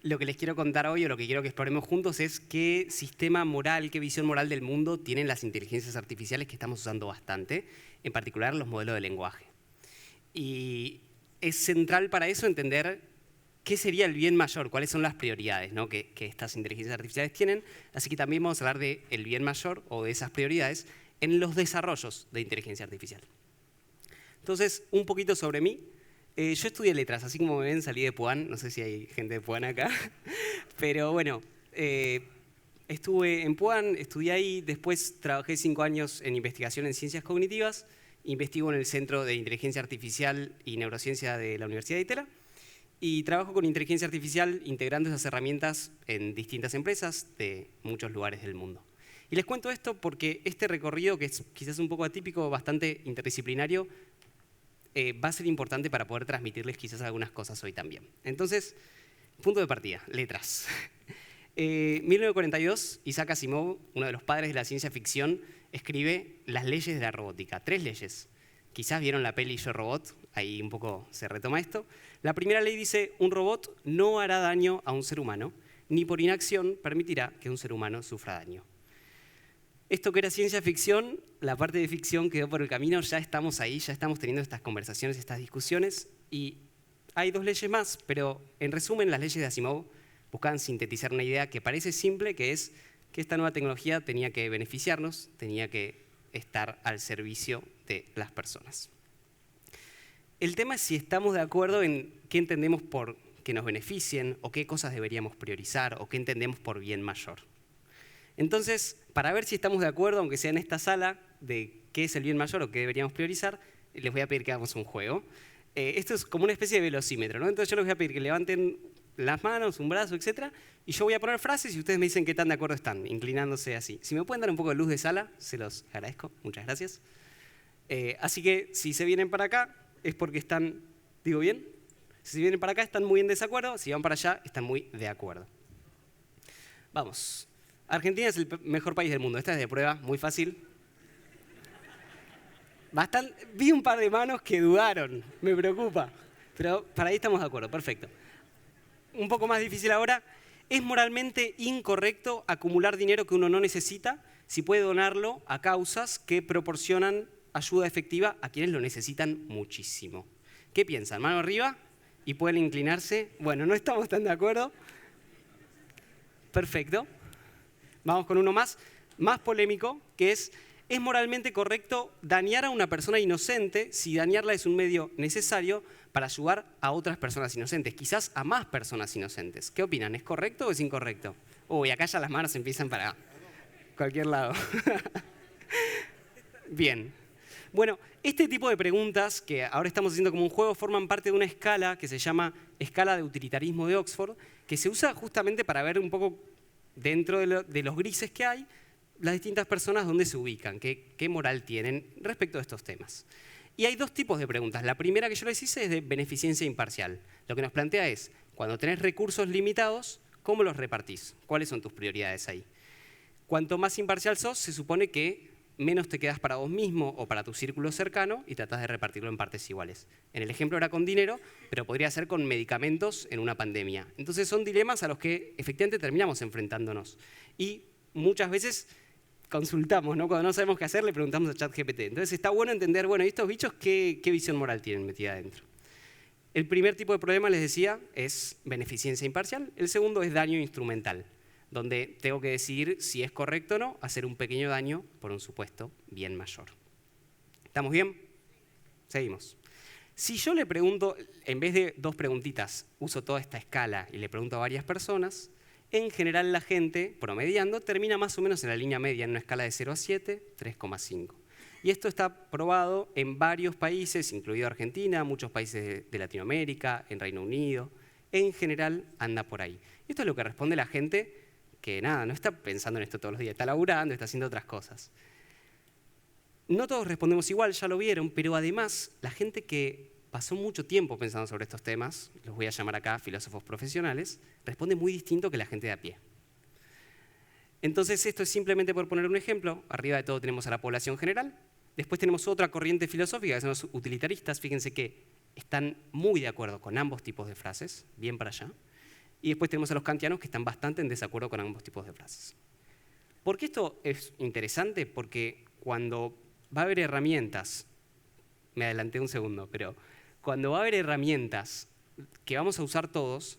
lo que les quiero contar hoy, o lo que quiero que exploremos juntos, es qué sistema moral, qué visión moral del mundo tienen las inteligencias artificiales que estamos usando bastante, en particular los modelos de lenguaje. Y es central para eso entender qué sería el bien mayor, cuáles son las prioridades, ¿no?, que estas inteligencias artificiales tienen. Así que también vamos a hablar del bien mayor o de esas prioridades en los desarrollos de inteligencia artificial. Entonces, un poquito sobre mí. Yo estudié letras, así como me ven, salí de Puan, no sé si hay gente de Puan acá, pero bueno, estuve en Puan, estudié ahí, después trabajé 5 años en investigación en ciencias cognitivas, investigo en el Centro de Inteligencia Artificial y Neurociencia de la Universidad de Itela, y trabajo con inteligencia artificial integrando esas herramientas en distintas empresas de muchos lugares del mundo. Y les cuento esto porque este recorrido, que es quizás un poco atípico, bastante interdisciplinario, va a ser importante para poder transmitirles quizás algunas cosas hoy también. Entonces, punto de partida, letras. 1942, Isaac Asimov, uno de los padres de la ciencia ficción, escribe las leyes de la robótica, 3 leyes. Quizás vieron la peli Yo Robot, ahí un poco se retoma esto. La primera ley dice, un robot no hará daño a un ser humano, ni por inacción permitirá que un ser humano sufra daño. Esto que era ciencia ficción, la parte de ficción quedó por el camino, ya estamos ahí, ya estamos teniendo estas conversaciones, estas discusiones, y hay 2 leyes más, pero en resumen las leyes de Asimov buscaban sintetizar una idea que parece simple, que es que esta nueva tecnología tenía que beneficiarnos, tenía que estar al servicio de las personas. El tema es si estamos de acuerdo en qué entendemos por que nos beneficien, o qué cosas deberíamos priorizar, o qué entendemos por bien mayor. Entonces, para ver si estamos de acuerdo, aunque sea en esta sala, de qué es el bien mayor o qué deberíamos priorizar, les voy a pedir que hagamos un juego. Esto es como una especie de velocímetro, ¿no? Entonces yo les voy a pedir que levanten las manos, un brazo, etc. Y yo voy a poner frases y ustedes me dicen qué tan de acuerdo están, inclinándose así. Si me pueden dar un poco de luz de sala, se los agradezco. Muchas gracias. Así que si se vienen para acá, es porque están, ¿digo bien? Si vienen para acá, están muy en desacuerdo. Si van para allá, están muy de acuerdo. Vamos. Argentina es el mejor país del mundo. Esta es de prueba, muy fácil. Vi un par de manos que dudaron, me preocupa. Pero para ahí estamos de acuerdo, perfecto. Un poco más difícil ahora. ¿Es moralmente incorrecto acumular dinero que uno no necesita si puede donarlo a causas que proporcionan ayuda efectiva a quienes lo necesitan muchísimo? ¿Qué piensan? ¿Mano arriba? ¿Y pueden inclinarse? Bueno, no estamos tan de acuerdo. Perfecto. Vamos con uno más polémico, que ¿es moralmente correcto dañar a una persona inocente si dañarla es un medio necesario para ayudar a otras personas inocentes, quizás a más personas inocentes? ¿Qué opinan? ¿Es correcto o es incorrecto? Uy, acá ya las manos empiezan para cualquier lado. Bien. Bueno, este tipo de preguntas que ahora estamos haciendo como un juego forman parte de una escala que se llama escala de utilitarismo de Oxford, que se usa justamente para ver un poco dentro de los grises que hay, las distintas personas dónde se ubican, qué moral tienen respecto a estos temas. Y hay 2 tipos de preguntas. La primera que yo les hice es de beneficencia imparcial. Lo que nos plantea es, cuando tenés recursos limitados, ¿cómo los repartís? ¿Cuáles son tus prioridades ahí? Cuanto más imparcial sos, se supone que menos te quedas para vos mismo o para tu círculo cercano y tratás de repartirlo en partes iguales. En el ejemplo era con dinero, pero podría ser con medicamentos en una pandemia. Entonces son dilemas a los que efectivamente terminamos enfrentándonos. Y muchas veces consultamos, ¿no? Cuando no sabemos qué hacer, le preguntamos a ChatGPT. Entonces está bueno entender, bueno, ¿y estos bichos qué visión moral tienen metida adentro? El primer tipo de problema, les decía, es beneficencia imparcial. El segundo es daño instrumental, donde tengo que decidir si es correcto o no hacer un pequeño daño por un supuesto bien mayor. ¿Estamos bien? Seguimos. Si yo le pregunto, en vez de 2 preguntitas, uso toda esta escala y le pregunto a varias personas, en general la gente, promediando, termina más o menos en la línea media, en una escala de 0 a 7, 3,5. Y esto está probado en varios países, incluido Argentina, muchos países de Latinoamérica, en Reino Unido. En general anda por ahí. Y esto es lo que responde la gente que nada, no está pensando en esto todos los días, está laburando, está haciendo otras cosas. No todos respondemos igual, ya lo vieron, pero además la gente que pasó mucho tiempo pensando sobre estos temas, los voy a llamar acá filósofos profesionales, responde muy distinto que la gente de a pie. Entonces esto es simplemente por poner un ejemplo, arriba de todo tenemos a la población general, después tenemos otra corriente filosófica que son los utilitaristas, fíjense que están muy de acuerdo con ambos tipos de frases, bien para allá. Y después tenemos a los kantianos que están bastante en desacuerdo con ambos tipos de frases. ¿Por qué esto es interesante? Porque cuando va a haber herramientas, me adelanté un segundo, pero cuando va a haber herramientas que vamos a usar todos,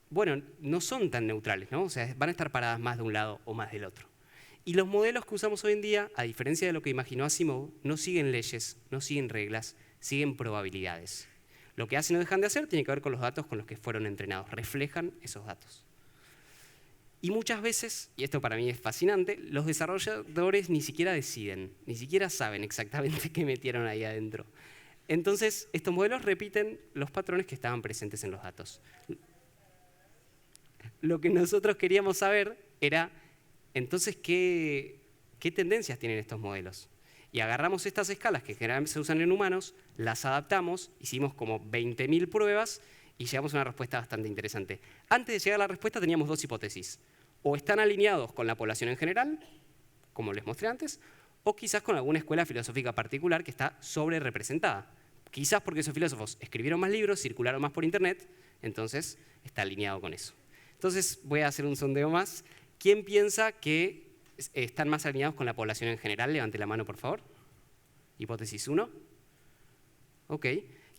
bueno, no son tan neutrales, ¿no? O sea, van a estar paradas más de un lado o más del otro. Y los modelos que usamos hoy en día, a diferencia de lo que imaginó Asimov, no siguen leyes, no siguen reglas, siguen probabilidades. Lo que hacen o dejan de hacer tiene que ver con los datos con los que fueron entrenados, reflejan esos datos. Y muchas veces, y esto para mí es fascinante, los desarrolladores ni siquiera deciden, ni siquiera saben exactamente qué metieron ahí adentro. Entonces, estos modelos repiten los patrones que estaban presentes en los datos. Lo que nosotros queríamos saber era, entonces, ¿qué tendencias tienen estos modelos? Y agarramos estas escalas que generalmente se usan en humanos, las adaptamos, hicimos como 20.000 pruebas y llegamos a una respuesta bastante interesante. Antes de llegar a la respuesta teníamos dos hipótesis. O están alineados con la población en general, como les mostré antes, o quizás con alguna escuela filosófica particular que está sobre representada. Quizás porque esos filósofos escribieron más libros, circularon más por internet, entonces está alineado con eso. Entonces voy a hacer un sondeo más. ¿Quién piensa que están más alineados con la población en general? Levante la mano, por favor. Hipótesis 1. Ok.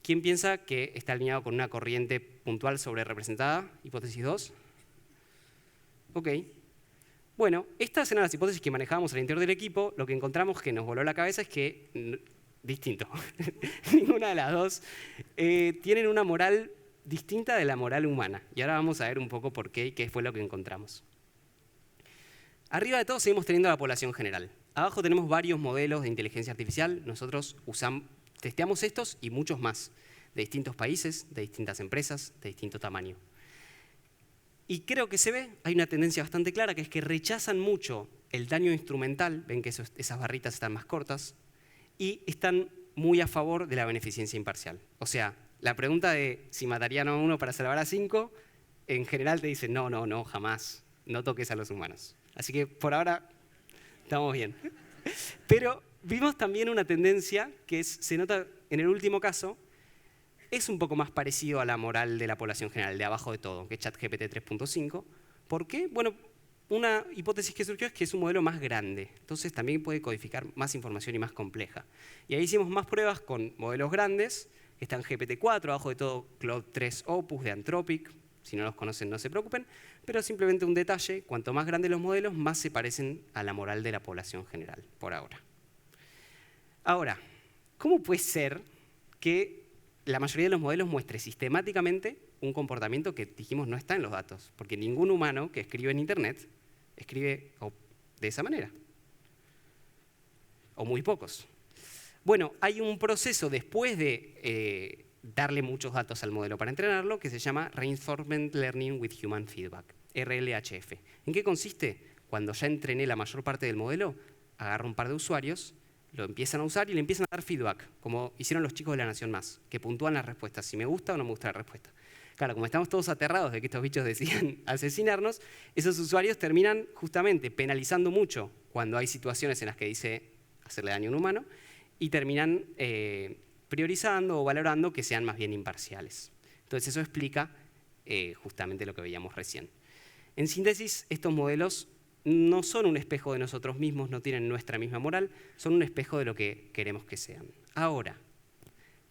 ¿Quién piensa que está alineado con una corriente puntual sobre representada? Hipótesis 2. Ok. Bueno, estas eran las hipótesis que manejábamos al interior del equipo. Lo que encontramos que nos voló la cabeza es que, distinto, ninguna de las dos tienen una moral distinta de la moral humana. Y ahora vamos a ver un poco por qué y qué fue lo que encontramos. Arriba de todo seguimos teniendo la población general. Abajo tenemos varios modelos de inteligencia artificial. Nosotros testeamos estos y muchos más, de distintos países, de distintas empresas, de distinto tamaño. Y creo que se ve, hay una tendencia bastante clara, que es que rechazan mucho el daño instrumental, ven que esas barritas están más cortas, y están muy a favor de la beneficencia imparcial. O sea, la pregunta de si matarían a uno para salvar a 5, en general te dice no, jamás, no toques a los humanos. Así que por ahora estamos bien. Pero vimos también una tendencia que se nota en el último caso, es un poco más parecido a la moral de la población general, de abajo de todo, que es ChatGPT 3.5. ¿Por qué? Bueno, una hipótesis que surgió es que es un modelo más grande, entonces también puede codificar más información y más compleja. Y ahí hicimos más pruebas con modelos grandes, que están GPT-4, abajo de todo Claude 3 Opus de Anthropic. Si no los conocen, no se preocupen, pero simplemente un detalle, cuanto más grandes los modelos, más se parecen a la moral de la población general, por ahora. Ahora, ¿cómo puede ser que la mayoría de los modelos muestre sistemáticamente un comportamiento que dijimos no está en los datos? Porque ningún humano que escribe en Internet escribe de esa manera. O muy pocos. Bueno, hay un proceso después de darle muchos datos al modelo para entrenarlo, que se llama Reinforcement Learning with Human Feedback, RLHF. ¿En qué consiste? Cuando ya entrené la mayor parte del modelo, agarro un par de usuarios, lo empiezan a usar y le empiezan a dar feedback, como hicieron los chicos de La Nación Más, que puntúan las respuestas, si me gusta o no me gusta la respuesta. Claro, como estamos todos aterrados de que estos bichos decidan asesinarnos, esos usuarios terminan justamente penalizando mucho cuando hay situaciones en las que dice hacerle daño a un humano y terminan priorizando o valorando que sean más bien imparciales. Entonces eso explica justamente lo que veíamos recién. En síntesis, estos modelos no son un espejo de nosotros mismos, no tienen nuestra misma moral, son un espejo de lo que queremos que sean. Ahora,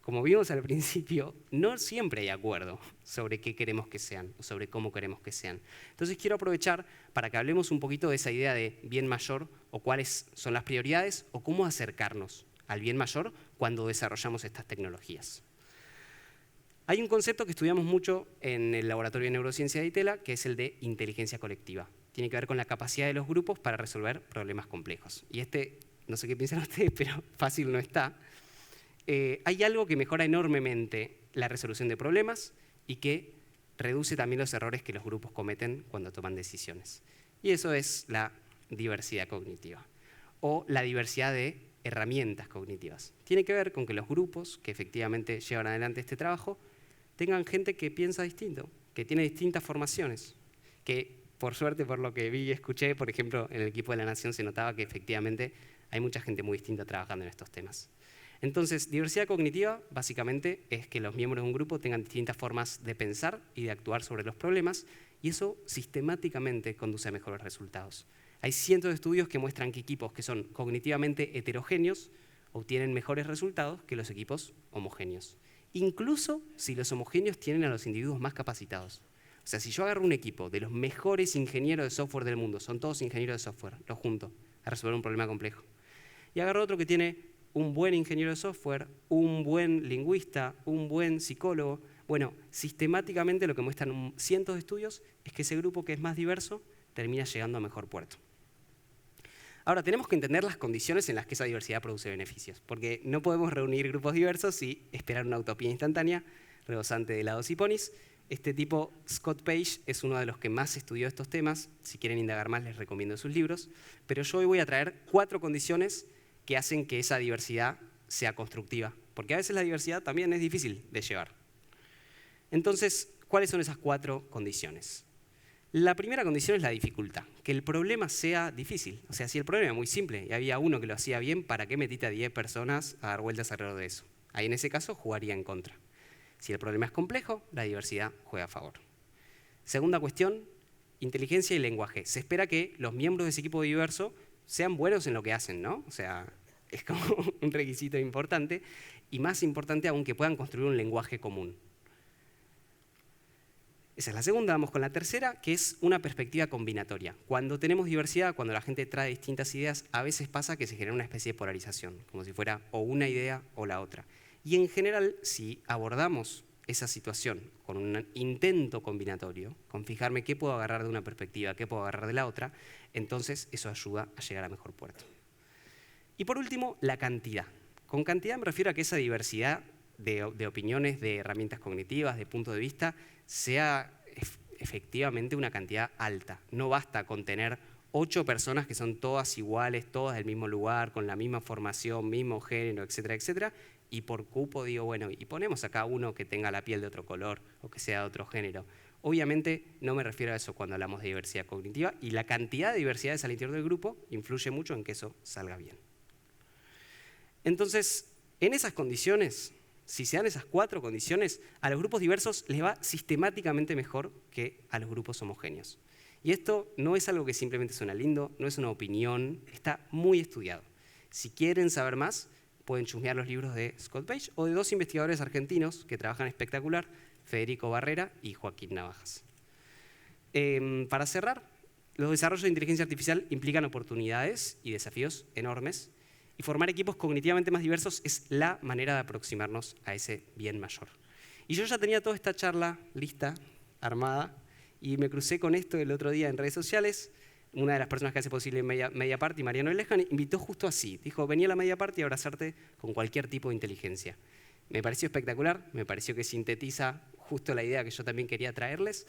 como vimos al principio, no siempre hay acuerdo sobre qué queremos que sean o sobre cómo queremos que sean. Entonces quiero aprovechar para que hablemos un poquito de esa idea de bien mayor o cuáles son las prioridades o cómo acercarnos al bien mayor cuando desarrollamos estas tecnologías. Hay un concepto que estudiamos mucho en el laboratorio de neurociencia de ITELA, que es el de inteligencia colectiva. Tiene que ver con la capacidad de los grupos para resolver problemas complejos. Y no sé qué piensan ustedes, pero fácil no está. Hay algo que mejora enormemente la resolución de problemas y que reduce también los errores que los grupos cometen cuando toman decisiones. Y eso es la diversidad cognitiva, o la diversidad de herramientas cognitivas. Tiene que ver con que los grupos que efectivamente llevan adelante este trabajo tengan gente que piensa distinto, que tiene distintas formaciones, que por suerte, por lo que vi y escuché, por ejemplo, en el equipo de La Nación se notaba que efectivamente hay mucha gente muy distinta trabajando en estos temas. Entonces, diversidad cognitiva básicamente es que los miembros de un grupo tengan distintas formas de pensar y de actuar sobre los problemas, y eso sistemáticamente conduce a mejores resultados. Hay cientos de estudios que muestran que equipos que son cognitivamente heterogéneos obtienen mejores resultados que los equipos homogéneos, incluso si los homogéneos tienen a los individuos más capacitados. O sea, si yo agarro un equipo de los mejores ingenieros de software del mundo, son todos ingenieros de software, los junto a resolver un problema complejo, y agarro otro que tiene un buen ingeniero de software, un buen lingüista, un buen psicólogo, bueno, sistemáticamente lo que muestran cientos de estudios es que ese grupo que es más diverso termina llegando a mejor puerto. Ahora, tenemos que entender las condiciones en las que esa diversidad produce beneficios, porque no podemos reunir grupos diversos y esperar una utopía instantánea, rebosante de helados y ponis. Este tipo, Scott Page, es uno de los que más estudió estos temas. Si quieren indagar más, les recomiendo sus libros. Pero yo hoy voy a traer 4 condiciones que hacen que esa diversidad sea constructiva, porque a veces la diversidad también es difícil de llevar. Entonces, ¿cuáles son esas 4 condiciones? La primera condición es la dificultad, que el problema sea difícil. O sea, si el problema es muy simple y había uno que lo hacía bien, ¿para qué metiste a 10 personas a dar vueltas alrededor de eso? Ahí en ese caso jugaría en contra. Si el problema es complejo, la diversidad juega a favor. Segunda cuestión, inteligencia y lenguaje. Se espera que los miembros de ese equipo diverso sean buenos en lo que hacen, ¿no? O sea, es como un requisito importante, y más importante aún que puedan construir un lenguaje común. Esa es la segunda. Vamos con la tercera, que es una perspectiva combinatoria. Cuando tenemos diversidad, cuando la gente trae distintas ideas, a veces pasa que se genera una especie de polarización, como si fuera o una idea o la otra. Y en general, si abordamos esa situación con un intento combinatorio, con fijarme qué puedo agarrar de una perspectiva, qué puedo agarrar de la otra, entonces eso ayuda a llegar a mejor puerto. Y por último, la cantidad. Con cantidad me refiero a que esa diversidad de opiniones, de herramientas cognitivas, de puntos de vista, sea efectivamente una cantidad alta. No basta con tener 8 personas que son todas iguales, todas del mismo lugar, con la misma formación, mismo género, etcétera, etcétera, y por cupo digo, bueno, y ponemos acá uno que tenga la piel de otro color o que sea de otro género. Obviamente no me refiero a eso cuando hablamos de diversidad cognitiva, y la cantidad de diversidades al interior del grupo influye mucho en que eso salga bien. Entonces, en esas condiciones, si se dan esas 4 condiciones, a los grupos diversos les va sistemáticamente mejor que a los grupos homogéneos. Y esto no es algo que simplemente suena lindo, no es una opinión, está muy estudiado. Si quieren saber más, pueden chusmear los libros de Scott Page o de 2 investigadores argentinos que trabajan espectacular, Federico Barrera y Joaquín Navajas. Para cerrar, los desarrollos de inteligencia artificial implican oportunidades y desafíos enormes, y formar equipos cognitivamente más diversos es la manera de aproximarnos a ese bien mayor. Y yo ya tenía toda esta charla lista, armada, y me crucé con esto el otro día en redes sociales. Una de las personas que hace posible Mediapart, Mariano Elejan, invitó justo así. Dijo, vení a la Mediapart y abrazarte con cualquier tipo de inteligencia. Me pareció espectacular, me pareció que sintetiza justo la idea que yo también quería traerles.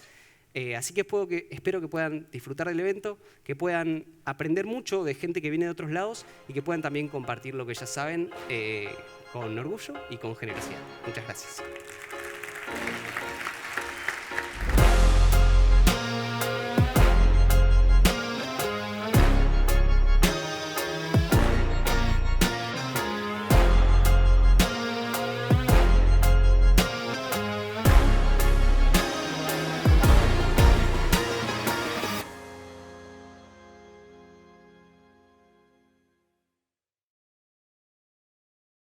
Así que espero que puedan disfrutar del evento, que puedan aprender mucho de gente que viene de otros lados y que puedan también compartir lo que ya saben con orgullo y con generosidad. Muchas gracias.